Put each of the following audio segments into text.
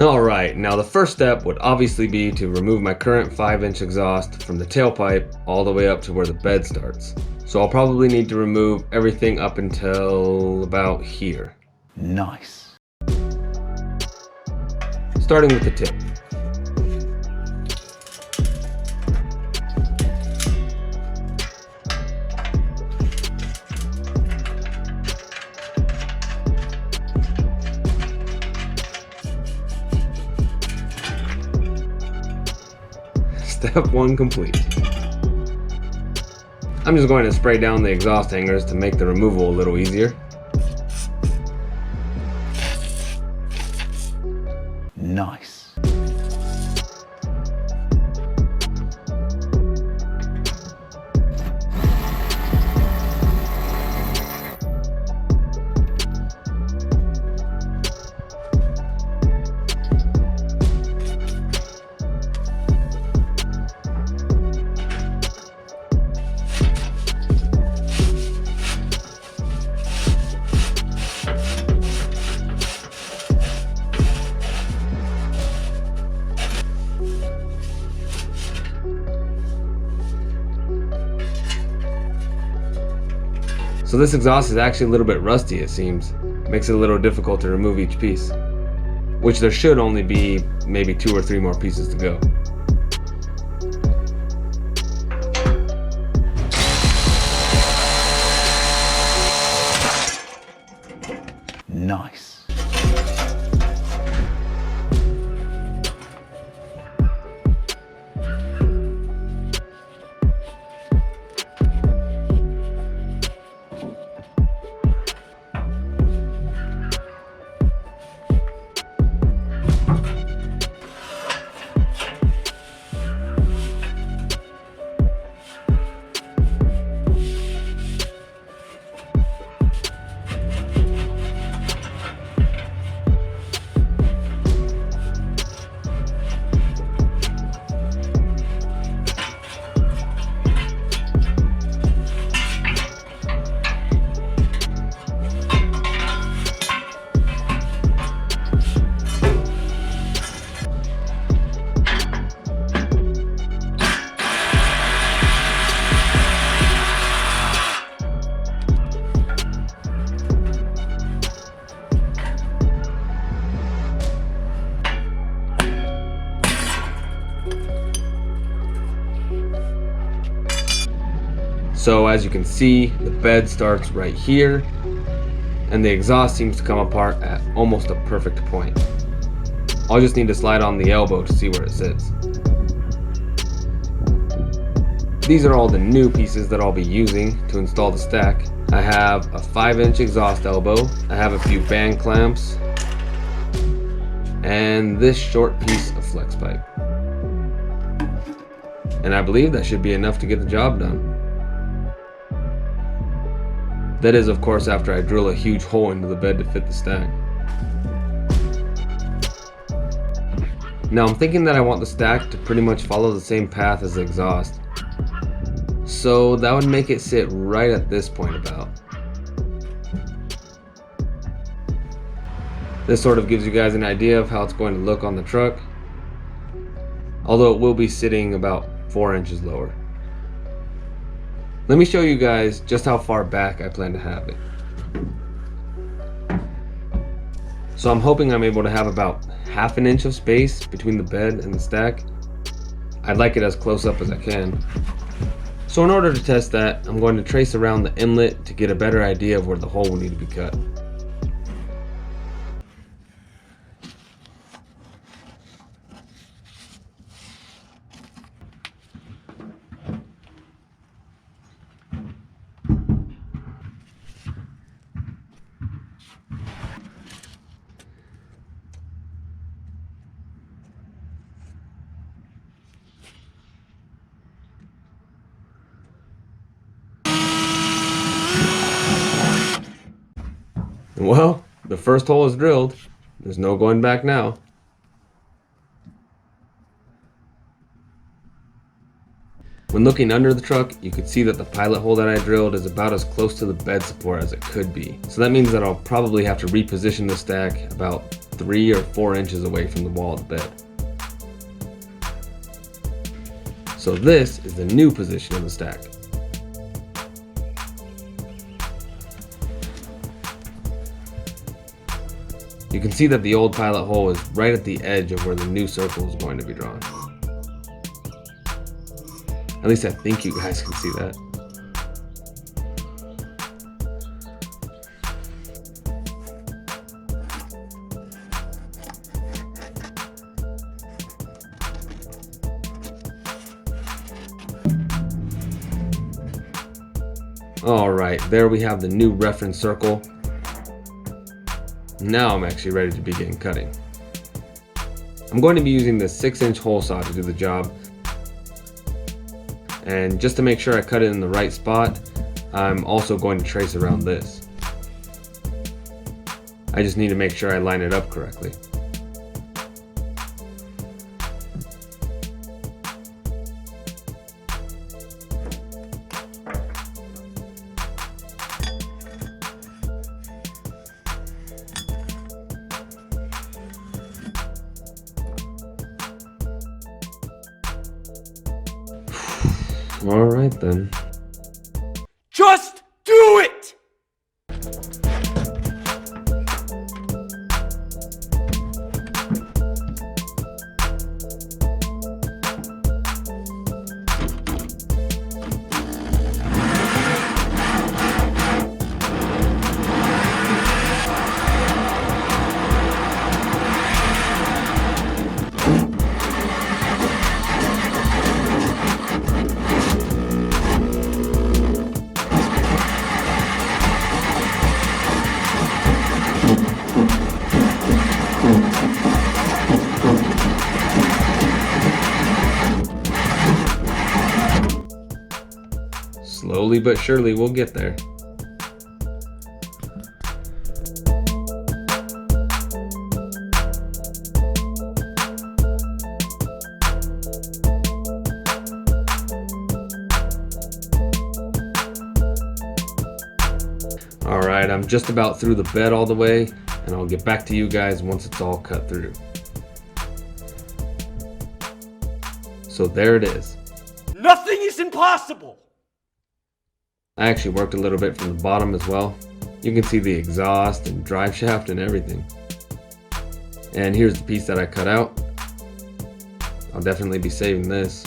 Alright, now the first step would obviously be to remove my current 5-inch exhaust from the tailpipe all the way up to where the bed starts. So I'll probably need to remove everything up until about here. Nice. Starting with the tip. Step 1 complete. I'm just going to spray down the exhaust hangers to make the removal a little easier. Nice. So this exhaust is actually a little bit rusty, it seems. Makes it a little difficult to remove each piece. Which there should only be maybe 2 or 3 more pieces to go. Nice. So as you can see, the bed starts right here, and the exhaust seems to come apart at almost a perfect point. I'll just need to slide on the elbow to see where it sits. These are all the new pieces that I'll be using to install the stack. I have a 5-inch exhaust elbow, I have a few band clamps, and this short piece of flex pipe. And I believe that should be enough to get the job done. That is, of course, after I drill a huge hole into the bed to fit the stack. Now I'm thinking that I want the stack to pretty much follow the same path as the exhaust. So that would make it sit right at this point about. This sort of gives you guys an idea of how it's going to look on the truck, although it will be sitting about 4 inches lower. Let me show you guys just how far back I plan to have it. So I'm hoping I'm able to have about 1/2 inch of space between the bed and the stack. I'd like it as close up as I can. So in order to test that, I'm going to trace around the inlet to get a better idea of where the hole will need to be cut. Well, the first hole is drilled. There's no going back now. When looking under the truck, you could see that the pilot hole that I drilled is about as close to the bed support as it could be. So that means that I'll probably have to reposition the stack about 3 or 4 inches away from the wall of the bed. So this is the new position of the stack. You can see that the old pilot hole is right at the edge of where the new circle is going to be drawn. At least I think you guys can see that. Alright, there we have the new reference circle. Now I'm actually ready to begin cutting. I'm going to be using this 6-inch hole saw to do the job. And just to make sure I cut it in the right spot, I'm also going to trace around this. I just need to make sure I line it up correctly. Alright then. Just do it! Slowly but surely we'll get there. Alright, I'm just about through the bed all the way, and I'll get back to you guys once it's all cut through. So there it is. Nothing is impossible! I actually worked a little bit from the bottom as well. You can see the exhaust and drive shaft and everything. And here's the piece that I cut out. I'll definitely be saving this.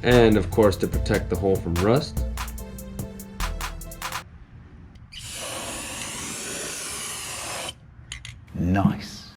And of course, to protect the hole from rust. Nice.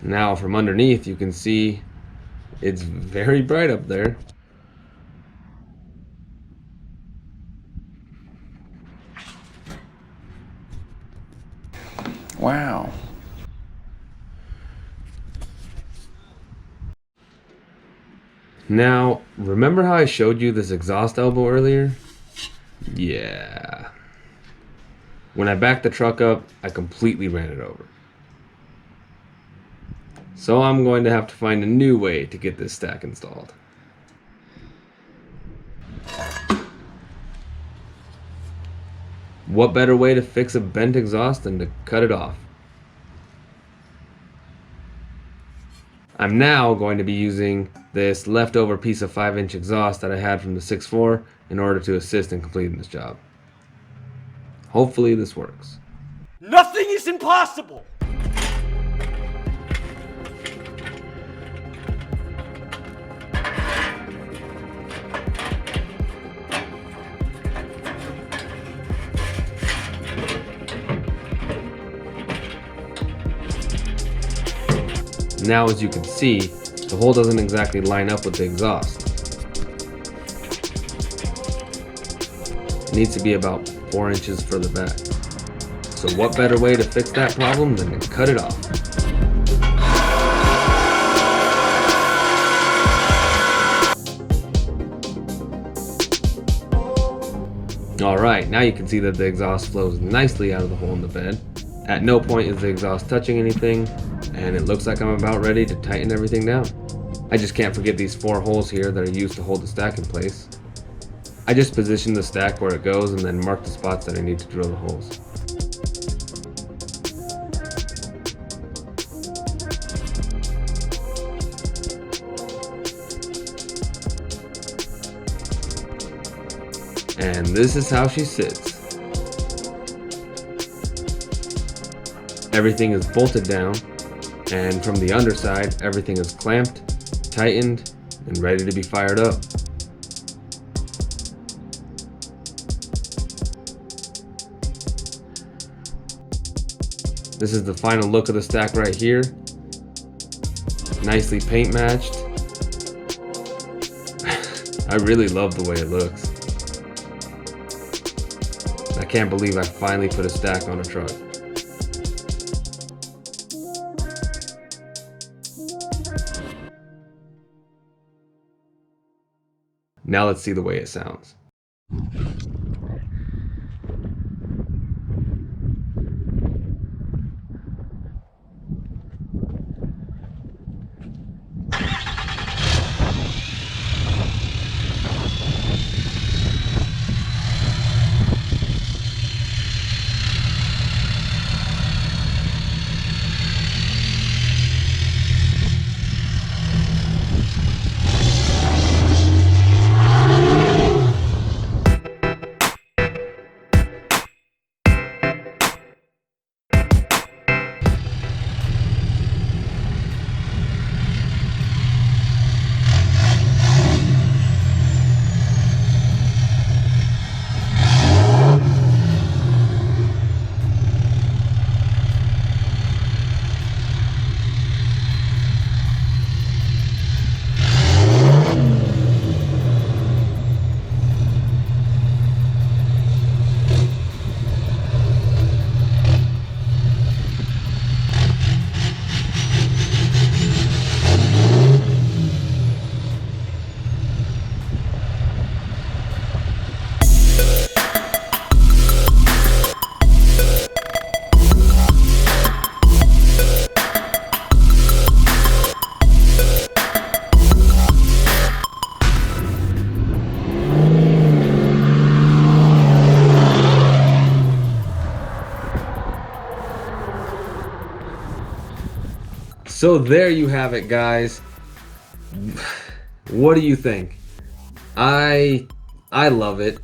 Now from underneath you can see it's very bright up there. Wow. Now, remember how I showed you this exhaust elbow earlier? Yeah. When I backed the truck up, I completely ran it over. So I'm going to have to find a new way to get this stack installed. What better way to fix a bent exhaust than to cut it off? I'm now going to be using this leftover piece of 5-inch exhaust that I had from the 6.4 in order to assist in completing this job. Hopefully this works. Nothing is impossible! Now, as you can see, the hole doesn't exactly line up with the exhaust. It needs to be about 4 inches further back. So what better way to fix that problem than to cut it off? Alright, now you can see that the exhaust flows nicely out of the hole in the bed. At no point is the exhaust touching anything, and it looks like I'm about ready to tighten everything down. I just can't forget these 4 holes here that are used to hold the stack in place. I just position the stack where it goes and then mark the spots that I need to drill the holes. And this is how she sits. Everything is bolted down, and from the underside, everything is clamped, tightened, and ready to be fired up. This is the final look of the stack right here. Nicely paint matched. I really love the way it looks. I can't believe I finally put a stack on a truck. Now let's see the way it sounds. So there you have it, guys. What do you think? I love it.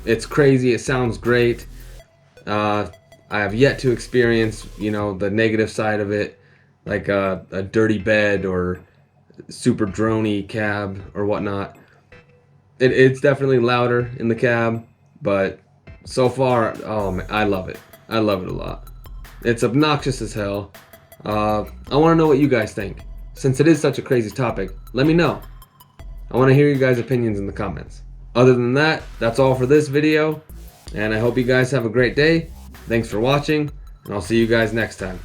It's crazy. It sounds great. I have yet to experience, the negative side of it, like a dirty bed or super droney cab or whatnot. It's definitely louder in the cab, but so far, oh man, I love it. I love it a lot. It's obnoxious as hell. I want to know what you guys think. Since it is such a crazy topic, let me know. I want to hear you guys' opinions in the comments. Other than that, that's all for this video, and I hope you guys have a great day. Thanks for watching, and I'll see you guys next time.